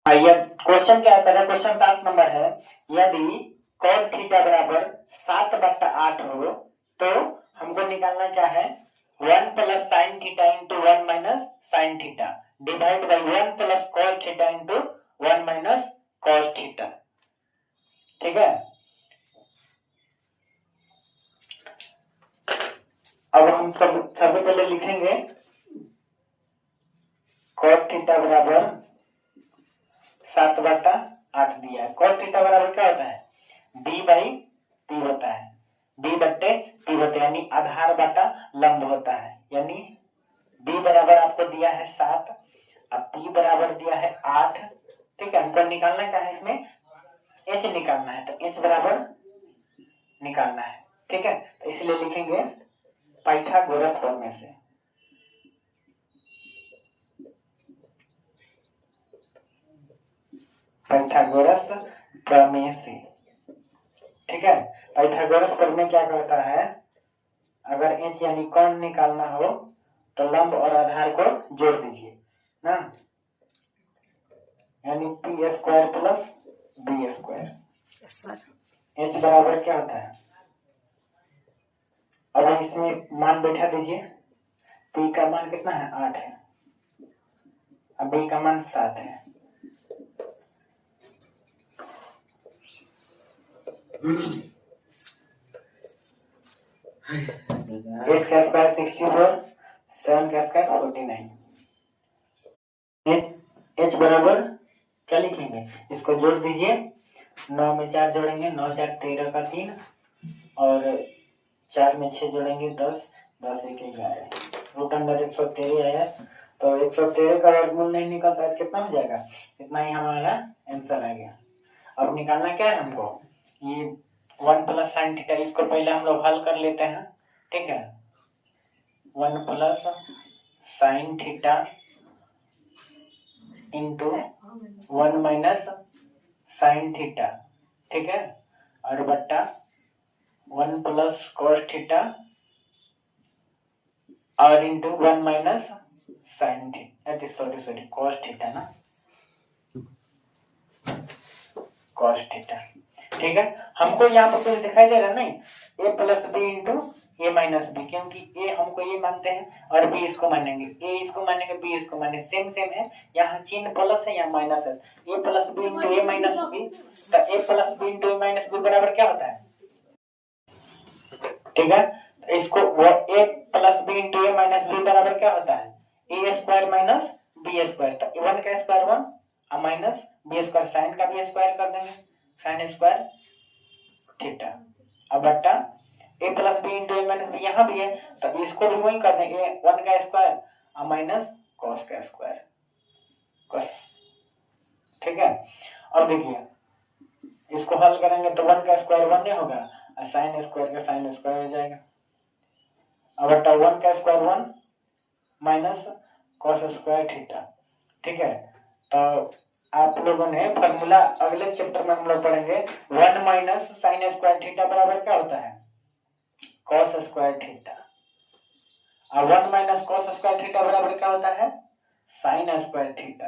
ये क्वेश्चन क्या आता है? क्वेश्चन 7 नंबर है, यदि cos थीटा बराबर 7/8 हो तो हमको निकालना क्या है? 1 plus sine theta into 1 minus sine theta divide by 1 plus cos theta into 1 minus cos theta. ठीक है, अब हम सबसे पहले लिखेंगे cos थीटा बराबर 7/8 दिया है। cos थीटा बराबर क्या होता है? b बाई p होता है, b बट्टे p होता है, यानी आधार बटा लंब होता है। यानी b बराबर आपको दिया है 7, अब p बराबर दिया है 8। ठीक है, हमको निकालना क्या है? इसमें h निकालना है, तो h बराबर निकालना है। ठीक है, तो इसलिए लिखेंगे पाइथागोरस प्रमेय से। पाइथागोरस प्रमेय से। ठीक है, पाइथागोरस प्रमेय क्या कहता है? अगर h यानी कोण निकालना हो तो लंब और आधार को जोड़ दीजिए ना, यानी P square plus B square. h बराबर क्या होता है? अब इसमें मान बैठा दीजिए, p का मान कितना है? 8 है, अब b का मान 7 है। एट का स्क्वायर 64, 7 का स्क्वायर 49। h बराबर क्या लिखेंगे? इसको जोड़ दीजिए, 9 में 4 जोड़ेंगे, 9 4 13 का 3, और 4 में 6 जोड़ेंगे 10, 10 1 11, रूट अंडर 113 आया। तो 113 का वर्गमूल नहीं निकलता है, कितना हो जाएगा? इतना ही हमारा आंसर आ गया। अब निकालना क्या है हमको? ये 1 प्लस साइन थीटा, इसको पहले हम लोग हल कर लेते हैं। ठीक है, 1 plus sine theta into 1 minus sine theta. ठीक है, और बट्टा 1 प्लस कॉस थीटा और into 1 minus sine theta, sorry cos theta ना, कॉस थीटा। ठीक है, हमको यहाँ पर कुछ दिखाई दे रहा नहीं, a plus B into A minus B, क्योंकि ए हमको ये मानते हैं और बी इसको मानेंगे, ए इसको मानेंगे, बी इसको मानेंगे, सेम सेम है। यहाँ चिन्ह प्लस है, यहाँ माइनस है। ए plus B into A minus B, तो ए plus B into A minus B बराबर क्या होता है? ठीक है, तो इसको ए plus B into A minus B बराबर क्या होता है? ए स्क्वायर माइनस बी स्क्वायर। तो 1 का स्क्वायर 1 और माइनस बी स्क्वायर, साइन का भी स्क्वायर कर देंगे, साइन स्क्वायर थीटा। अब बट्टा ए plus B into A minus B, यहाँ भी है तो इसको भी वही कर देंगे, 1 का स्क्वायर और माइनस कॉस का स्क्वायर, कॉस। ठीक है, अब देखिए इसको हल करेंगे तो 1 का स्क्वायर 1 नहीं होगा, और साइन स्क्वायर का साइन स्क्वायर हो जाएगा। अब बट्टा 1 का square 1 minus cos square theta. ठीक है, तो आप लोगों ने फॉर्मूला अगले चैप्टर में हम लोग पढ़ेंगे, 1 माइनस साइन स्क्वायर थीटा बराबर क्या होता है? Cos square theta. और 1 माइनस कॉस स्क्वायर थीटा बराबर क्या होता है? Sine square theta.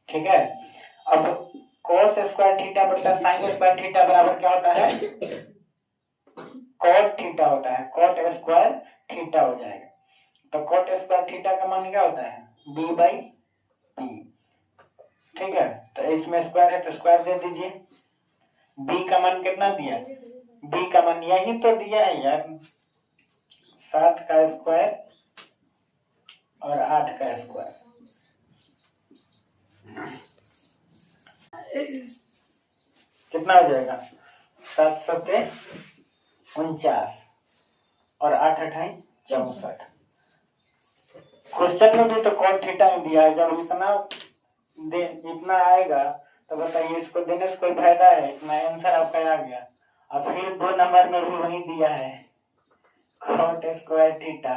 ठीक है, अब कॉस स्क्वायर थीटा बटा साइन स्क्वायर थीटा बराबर क्या होता है? कॉट थीटा होता है, कॉट स्क्वायर थीटा हो जाएगा। तो कॉट स्क्वायर थीटा का मान क्या होता है? b by p। ठीक है, तो इसमें स्क्वायर है तो स्क्वायर दे दीजिए। b का मान कितना दिया? b का मान यही तो दिया है यार, 7 का स्क्वायर और 8 का स्क्वायर। कितना हो जाएगा? 7 7 49 और 8 8 64। क्वेश्चन में भी तो कॉट थीटा ही दिया है, जब इतना आएगा तो बताइए इसको देने से कोई फायदा है? इतना आंसर आपका आ गया। और फिर 2 नंबर में भी वही दिया है, कॉट स्क्वायर थीटा,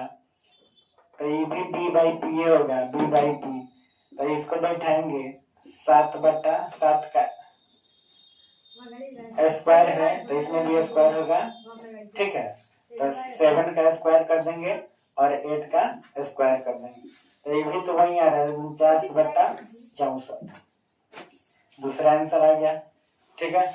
तो ये भी b बाई पी होगा, b बाई पी। तो इसको बैठाएंगे 7/7 का स्क्वायर है तो इसमें भी स्क्वायर होगा। ठीक है, तो 7 का स्क्वायर कर देंगे और 8 का स्क्वायर कर देंगे, तो ये भी तो वही आ रहा है 49/7। 64। दूसरा आंसर आ गया। ठीक है,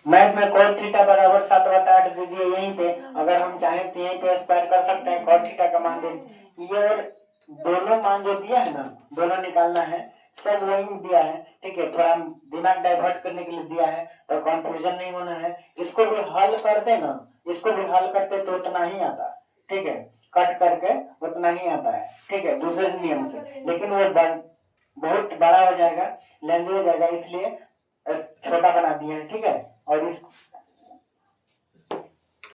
मैथ में cot थीटा बराबर 7/8 दीजिए यहीं पे, अगर हम चाहें तो यहीं पे स्क्वायर कर सकते हैं, cot थीटा का मान दे, ये और दोनों मान जो दिया है ना, दोनों निकालना है, सब वही दिया है। ठीक है, थोड़ा दिमाग डाइवर्ट करने के लिए दिया है, तो कंफ्यूजन नहीं होना है। इसको भी हल करते ना, इसको भी हल करते तो उतना ही आता। ठीक है, कट करके उतना ही आता है। ठीक है, दूसरे नियम से, लेकिन वो बहुत बड़ा हो जाएगा, लेंदी हो जाएगा, इसलिए छोटा बना दिए हैं। ठीक है, और इस